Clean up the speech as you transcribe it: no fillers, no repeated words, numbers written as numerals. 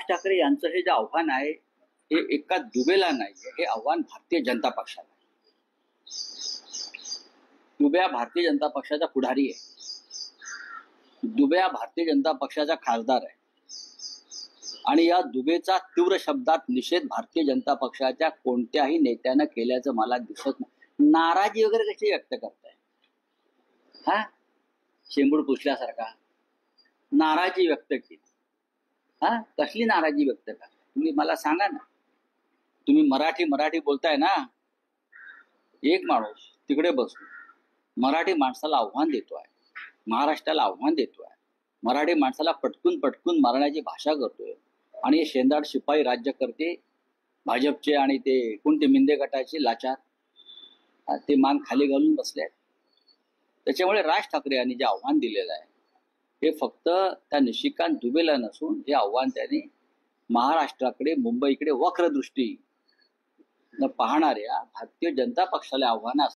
ठाकरे यांचं हे जे आव्हान आहे हे एका दुबेला नाही, हे आव्हान भारतीय जनता पक्षाला. दुबे भारतीय जनता पक्षाचा पुढारी आहे, दुबे भारतीय जनता पक्षाचा खासदार आहे आणि या दुबेचा तीव्र शब्दात निषेध भारतीय जनता पक्षाच्या कोणत्याही नेत्यानं केल्याचं मला दिसत नाही. नाराजी वगैरे कशी व्यक्त करताय? हा, शेंबूड पुसल्यासारखा नाराजी व्यक्त केली. हा, कसली नाराजी व्यक्त करा? तुम्ही मला सांगा ना. तुम्ही मराठी बोलताय ना. एक माणूस तिकडे बसून मराठी माणसाला आव्हान देतोय, महाराष्ट्राला आव्हान देतोय, मराठी माणसाला पटकून मारण्याची भाषा करतोय आणि हे शेंदाड शिपाई राज्य करते भाजपचे आणि ते कोणते मिंदे गटाचे लाचार ते मान खाली घालून बसले आहेत. त्याच्यामुळे राज ठाकरे यांनी जे आव्हान दिलेलं आहे हे फक्त त्या निशिकांत दुबेला नसून हे आव्हान त्याने महाराष्ट्राकडे, मुंबईकडे वक्रदृष्टी न पाहणाऱ्या भारतीय जनता पक्षाला आव्हान